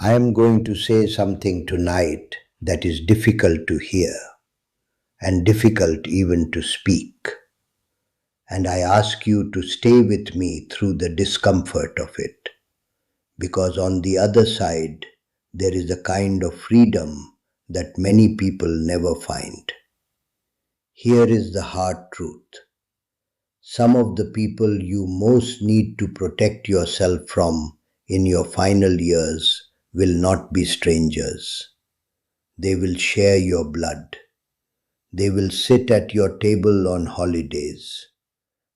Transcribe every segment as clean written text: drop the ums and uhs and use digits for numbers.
I am going to say something tonight that is difficult to hear and difficult even to speak. And I ask you to stay with me through the discomfort of it, because on the other side, there is a kind of freedom that many people never find. Here is the hard truth. Some of the people you most need to protect yourself from in your final years will not be strangers. They will share your blood. They will sit at your table on holidays.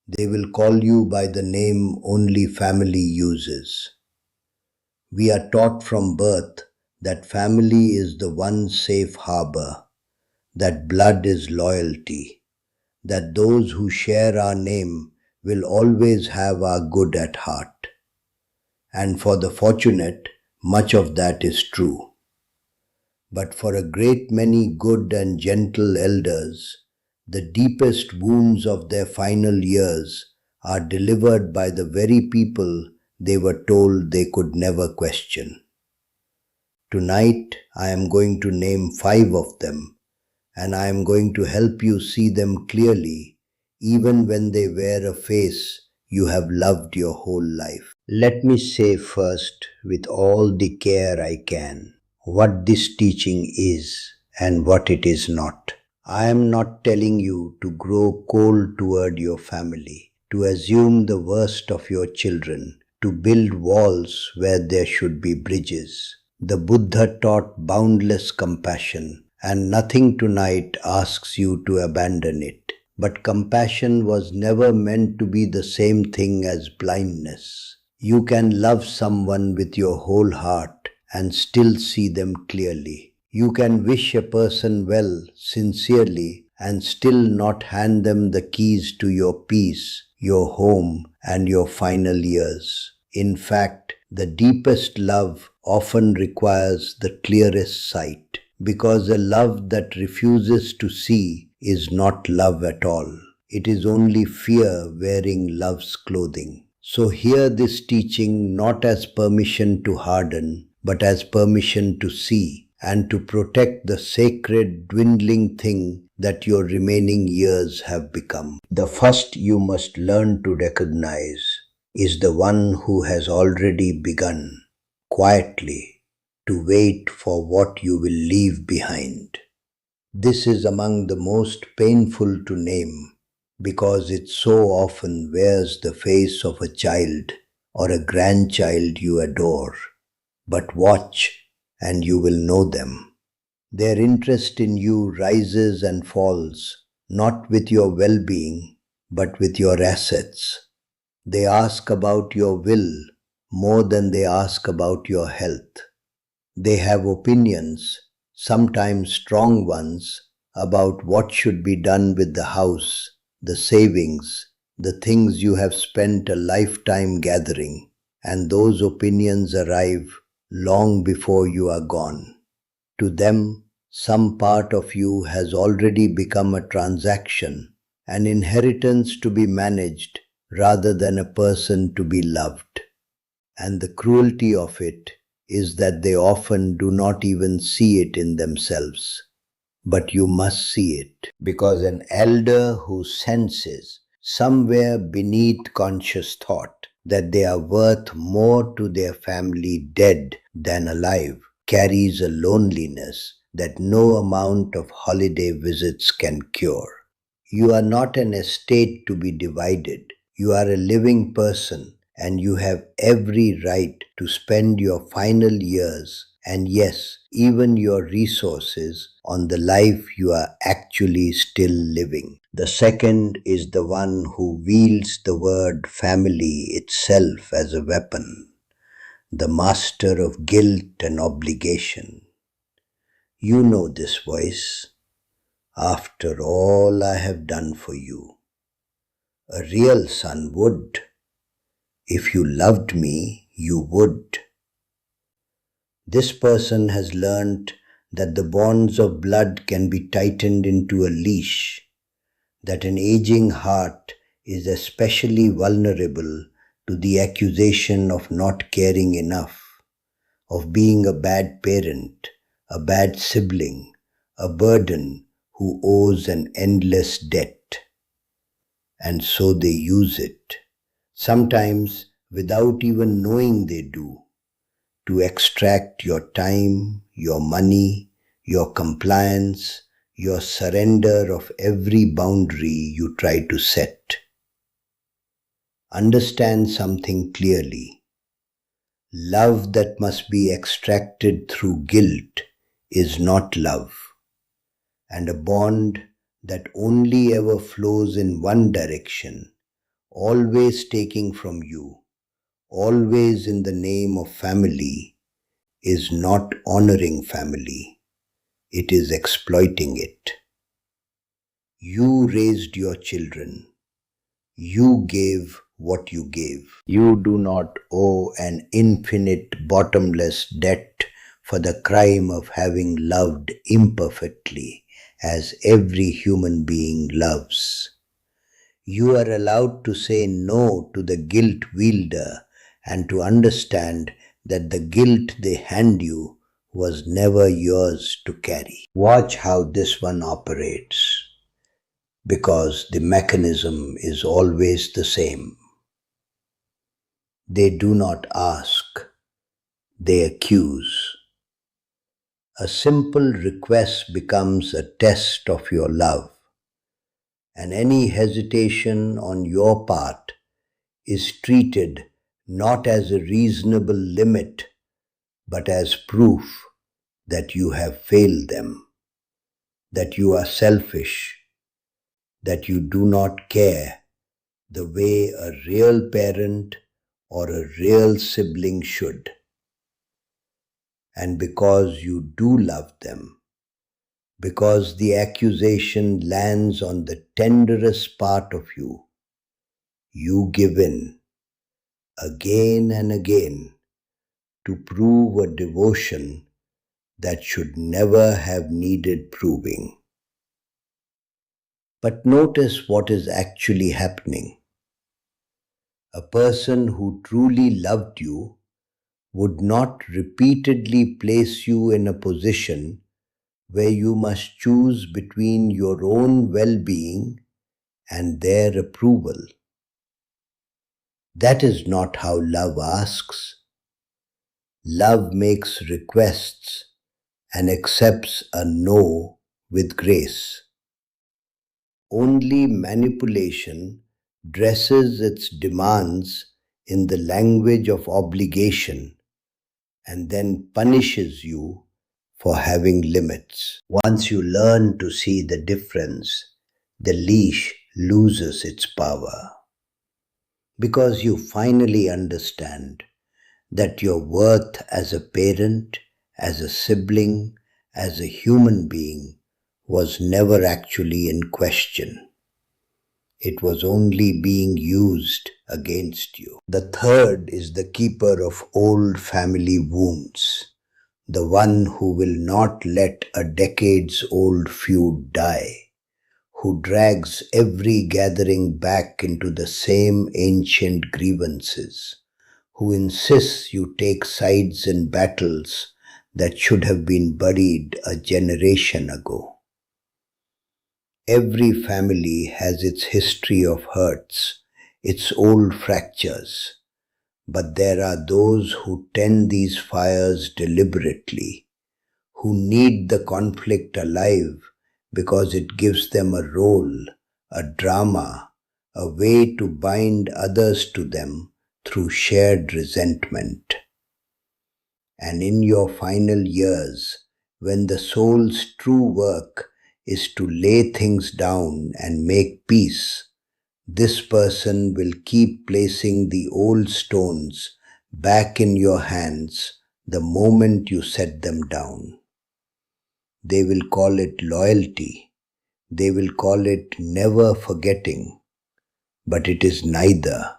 They will call you by the name only family uses. We are taught from birth that family is the one safe harbor, that blood is loyalty, that those who share our name will always have our good at heart. And for the fortunate, much of that is true. But for a great many good and gentle elders, the deepest wounds of their final years are delivered by the very people they were told they could never question. Tonight, I am going to name 5 of them, and I am going to help you see them clearly, even when they wear a face you have loved your whole life. Let me say first, with all the care I can, what this teaching is and what it is not. I am not telling you to grow cold toward your family, to assume the worst of your children, to build walls where there should be bridges. The Buddha taught boundless compassion, and nothing tonight asks you to abandon it. But compassion was never meant to be the same thing as blindness. You can love someone with your whole heart and still see them clearly. You can wish a person well, sincerely, and still not hand them the keys to your peace, your home, and your final years. In fact, the deepest love often requires the clearest sight, because a love that refuses to see is not love at all. It is only fear wearing love's clothing. So hear this teaching not as permission to harden, but as permission to see and to protect the sacred dwindling thing that your remaining years have become. The first you must learn to recognize is the one who has already begun, quietly, to wait for what you will leave behind. This is among the most painful to name, because it so often wears the face of a child or a grandchild you adore. But watch, and you will know them. Their interest in you rises and falls, not with your well-being, but with your assets. They ask about your will more than they ask about your health. They have opinions, sometimes strong ones, about what should be done with the house, the savings, the things you have spent a lifetime gathering, and those opinions arrive long before you are gone. To them, some part of you has already become a transaction, an inheritance to be managed rather than a person to be loved. And the cruelty of it is that they often do not even see it in themselves. But you must see it, because an elder who senses somewhere beneath conscious thought that they are worth more to their family dead than alive carries a loneliness that no amount of holiday visits can cure. You are not an estate to be divided. You are a living person, and you have every right to spend your final years, and yes, even your resources, on the life you are actually still living. The second is the one who wields the word family itself as a weapon, the master of guilt and obligation. You know this voice. After all I have done for you, a real son would. If you loved me, you would. This person has learnt that the bonds of blood can be tightened into a leash, that an aging heart is especially vulnerable to the accusation of not caring enough, of being a bad parent, a bad sibling, a burden who owes an endless debt. And so they use it, sometimes without even knowing they do, to extract your time, your money, your compliance, your surrender of every boundary you try to set. Understand something clearly. Love that must be extracted through guilt is not love, and a bond that only ever flows in one direction, always taking from you, always in the name of family, is not honoring family. It is exploiting it. You raised your children. You gave what you gave. You do not owe an infinite, bottomless debt for the crime of having loved imperfectly, as every human being loves. You are allowed to say no to the guilt wielder and to understand that the guilt they hand you was never yours to carry. Watch how this one operates, because the mechanism is always the same. They do not ask, they accuse. A simple request becomes a test of your love, and any hesitation on your part is treated not as a reasonable limit, but as proof that you have failed them, that you are selfish, that you do not care the way a real parent or a real sibling should. And because you do love them, because the accusation lands on the tenderest part of you, you give in again and again to prove a devotion that should never have needed proving. But notice what is actually happening. A person who truly loved you would not repeatedly place you in a position where you must choose between your own well-being and their approval. That is not how love asks. Love makes requests and accepts a no with grace. Only manipulation dresses its demands in the language of obligation and then punishes you for having limits. Once you learn to see the difference, the leash loses its power, because you finally understand that your worth as a parent, as a sibling, as a human being was never actually in question. It was only being used against you. The third is the keeper of old family wounds, the one who will not let a decades-old feud die, who drags every gathering back into the same ancient grievances, who insists you take sides in battles that should have been buried a generation ago. Every family has its history of hurts, its old fractures, but there are those who tend these fires deliberately, who need the conflict alive because it gives them a role, a drama, a way to bind others to them through shared resentment. And in your final years, when the soul's true work is to lay things down and make peace, this person will keep placing the old stones back in your hands the moment you set them down. They will call it loyalty. They will call it never forgetting. But it is neither.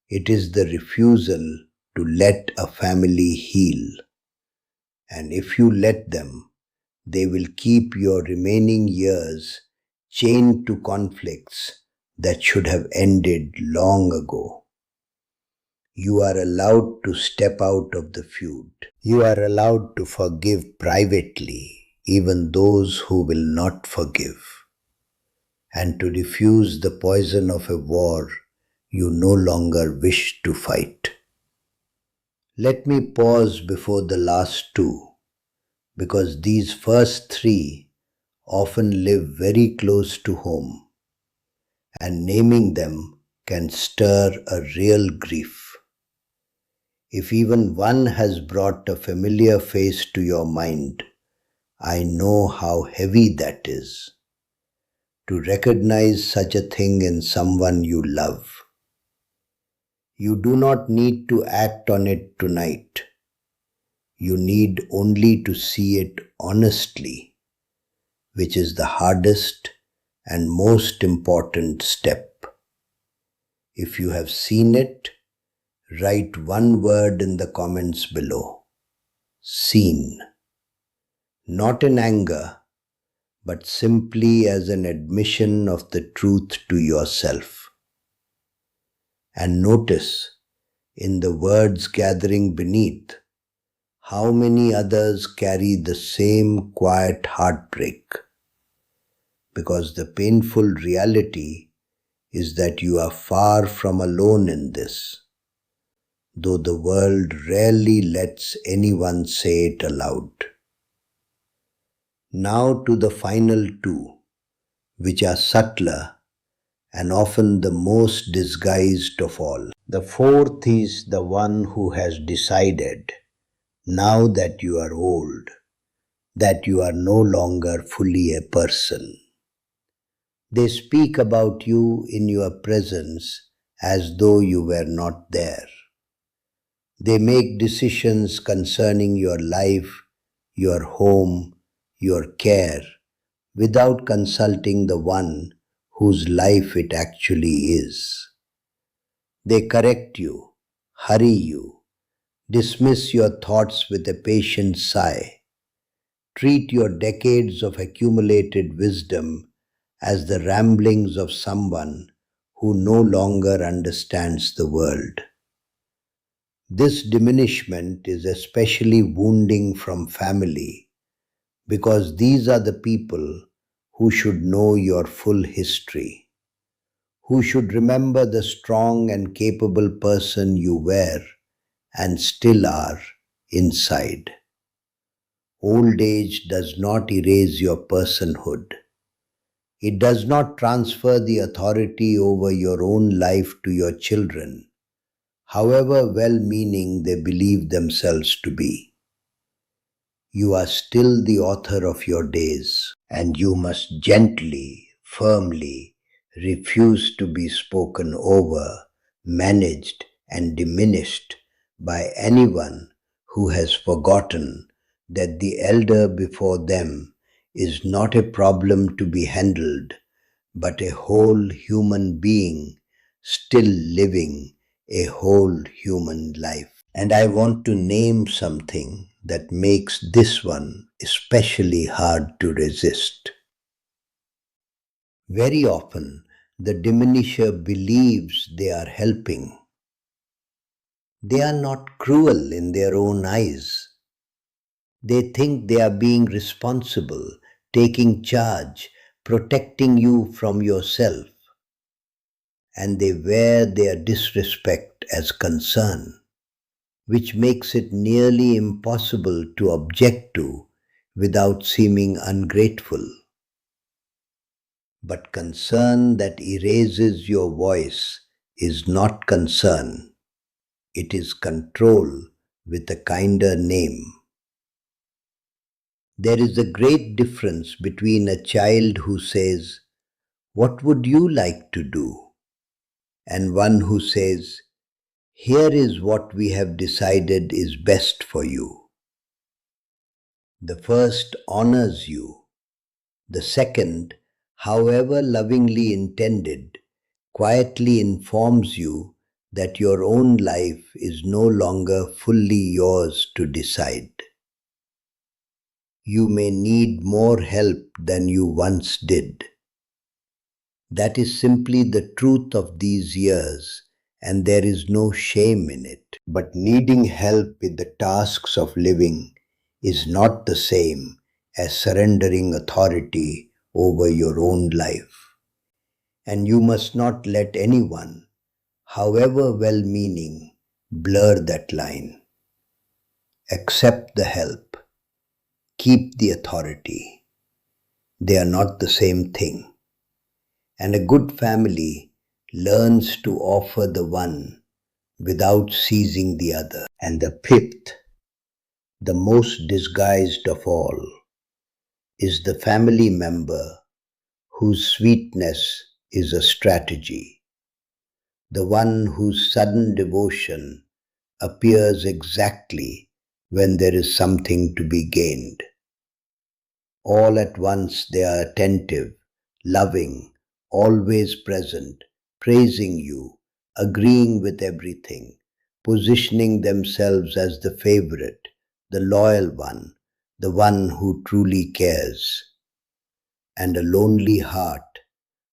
It is the refusal to let a family heal. And if you let them, they will keep your remaining years chained to conflicts that should have ended long ago. You are allowed to step out of the feud. You are allowed to forgive privately, even those who will not forgive, and to refuse the poison of a war you no longer wish to fight. Let me pause before the last two, because these first three often live very close to home, and naming them can stir a real grief. If even one has brought a familiar face to your mind, I know how heavy that is. To recognize such a thing in someone you love. You do not need to act on it tonight. You need only to see it honestly, which is the hardest and most important step. If you have seen it, write one word in the comments below. Seen. Not in anger, but simply as an admission of the truth to yourself. And notice, in the words gathering beneath, how many others carry the same quiet heartbreak. Because the painful reality is that you are far from alone in this, though the world rarely lets anyone say it aloud. Now to the final two, which are subtler and often the most disguised of all. The fourth is the one who has decided, now that you are old, that you are no longer fully a person. They speak about you in your presence as though you were not there. They make decisions concerning your life, your home, your care, without consulting the one whose life it actually is. They correct you, hurry you, dismiss your thoughts with a patient sigh, treat your decades of accumulated wisdom as the ramblings of someone who no longer understands the world. This diminishment is especially wounding from family, because these are the people who should know your full history, who should remember the strong and capable person you were and still are inside. Old age does not erase your personhood. It does not transfer the authority over your own life to your children, however well-meaning they believe themselves to be. You are still the author of your days, and you must gently, firmly refuse to be spoken over, managed, and diminished by anyone who has forgotten that the elder before them is not a problem to be handled, but a whole human being still living a whole human life. And I want to name something that makes this one especially hard to resist. Very often, the diminisher believes they are helping. They are not cruel in their own eyes. They think they are being responsible, taking charge, protecting you from yourself. And they wear their disrespect as concern, which makes it nearly impossible to object to without seeming ungrateful. But concern that erases your voice is not concern. It is control with a kinder name. There is a great difference between a child who says, "What would you like to do?" and one who says, "Here is what we have decided is best for you." The first honors you. The second, however lovingly intended, quietly informs you that your own life is no longer fully yours to decide. You may need more help than you once did. That is simply the truth of these years, and there is no shame in it. But needing help with the tasks of living is not the same as surrendering authority over your own life. And you must not let anyone, however well-meaning, blur that line. Accept the help. Keep the authority. They are not the same thing. And a good family learns to offer the one without seizing the other. And the fifth, the most disguised of all, is the family member whose sweetness is a strategy, the one whose sudden devotion appears exactly when there is something to be gained. All at once they are attentive, loving, always present, praising you, agreeing with everything, positioning themselves as the favorite, the loyal one, the one who truly cares. And a lonely heart,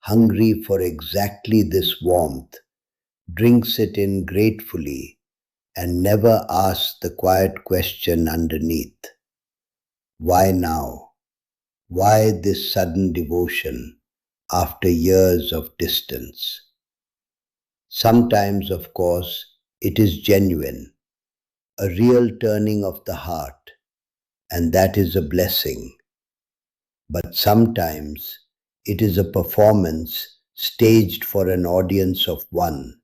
hungry for exactly this warmth, drinks it in gratefully and never asks the quiet question underneath. Why now? Why this sudden devotion after years of distance? Sometimes, of course, it is genuine, a real turning of the heart, and that is a blessing. But sometimes it is a performance staged for an audience of one,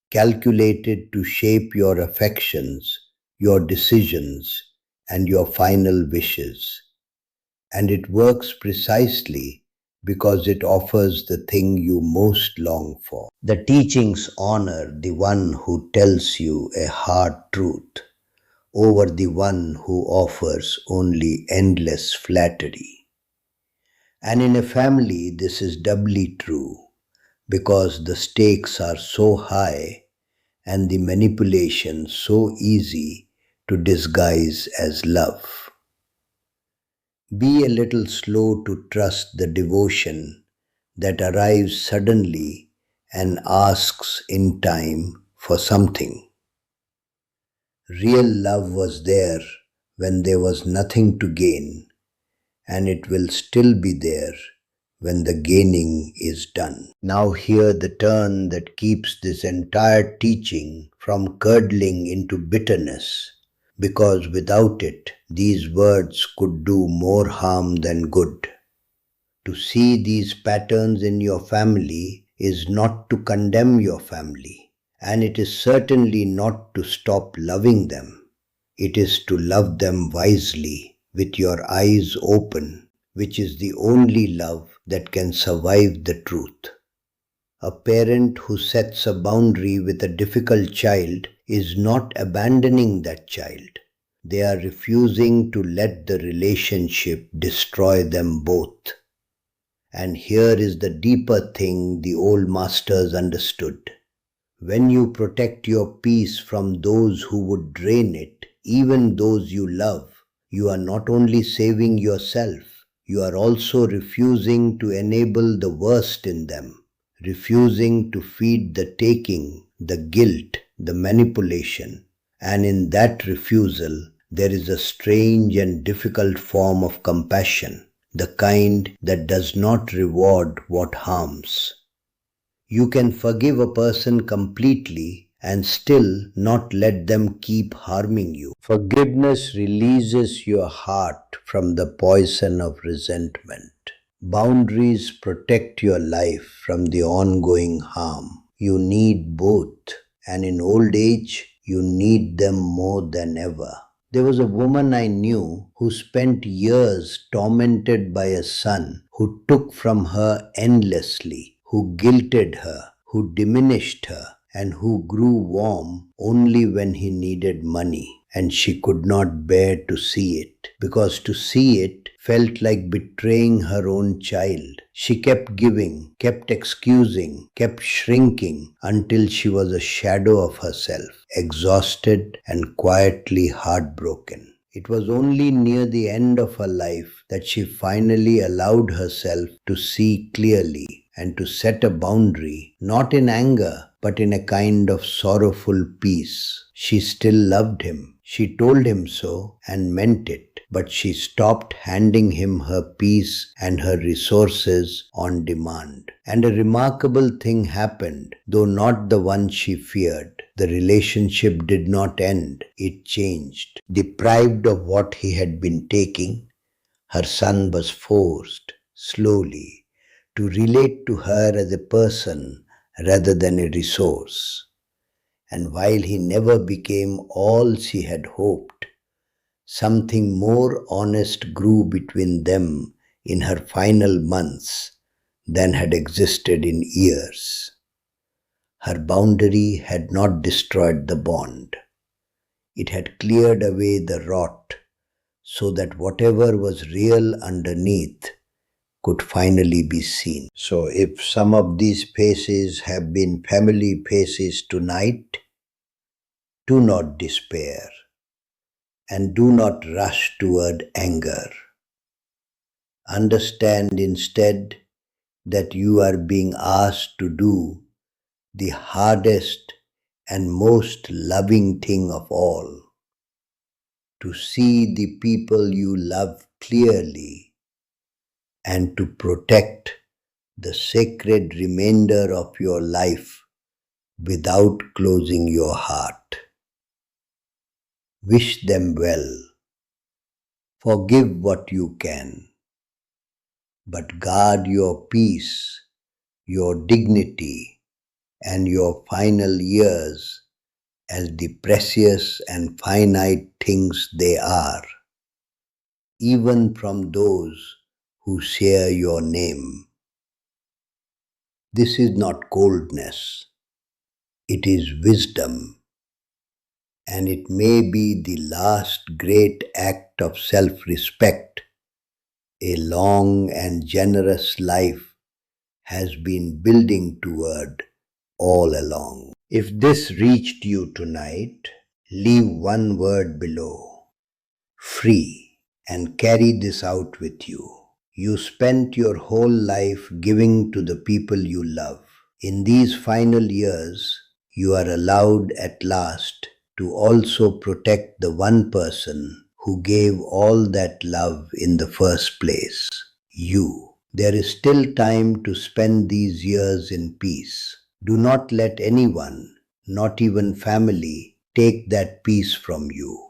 calculated to shape your affections, your decisions, and your final wishes. And it works precisely because it offers the thing you most long for. The teachings honor the one who tells you a hard truth over the one who offers only endless flattery. And in a family, this is doubly true because the stakes are so high and the manipulation so easy to disguise as love. Be a little slow to trust the devotion that arrives suddenly and asks in time for something. Real love was there when there was nothing to gain, and it will still be there when the gaining is done. Now hear the turn that keeps this entire teaching from curdling into bitterness, because without it, these words could do more harm than good. To see these patterns in your family is not to condemn your family, and it is certainly not to stop loving them. It is to love them wisely, with your eyes open, which is the only love that can survive the truth. A parent who sets a boundary with a difficult child is not abandoning that child. They are refusing to let the relationship destroy them both. And here is the deeper thing the old masters understood. When you protect your peace from those who would drain it, even those you love, you are not only saving yourself, you are also refusing to enable the worst in them, refusing to feed the taking, the guilt, the manipulation. And in that refusal, there is a strange and difficult form of compassion, the kind that does not reward what harms. You can forgive a person completely and still not let them keep harming you. Forgiveness releases your heart from the poison of resentment. Boundaries protect your life from the ongoing harm. You need both, and in old age, you need them more than ever. There was a woman I knew who spent years tormented by a son who took from her endlessly, who guilted her, who diminished her, and who grew warm only when he needed money. And she could not bear to see it, because to see it felt like betraying her own child. She kept giving, kept excusing, kept shrinking until she was a shadow of herself, exhausted and quietly heartbroken. It was only near the end of her life that she finally allowed herself to see clearly and to set a boundary, not in anger, but in a kind of sorrowful peace. She still loved him. She told him so and meant it, but she stopped handing him her peace and her resources on demand. And a remarkable thing happened, though not the one she feared. The relationship did not end, it changed. Deprived of what he had been taking, her son was forced, slowly, to relate to her as a person rather than a resource. And while he never became all she had hoped, something more honest grew between them in her final months than had existed in years. Her boundary had not destroyed the bond. It had cleared away the rot so that whatever was real underneath could finally be seen. So if some of these faces have been family faces tonight, do not despair and do not rush toward anger. Understand instead that you are being asked to do the hardest and most loving thing of all, to see the people you love clearly and to protect the sacred remainder of your life without closing your heart. Wish them well. Forgive what you can, but guard your peace, your dignity, and your final years as the precious and finite things they are, even from those who share your name. This is not coldness, it is wisdom, and it may be the last great act of self-respect a long and generous life has been building toward all along. If this reached you tonight, leave one word below: free, and carry this out with you. You spent your whole life giving to the people you love. In these final years, you are allowed at last to also protect the one person who gave all that love in the first place, you. There is still time to spend these years in peace. Do not let anyone, not even family, take that peace from you.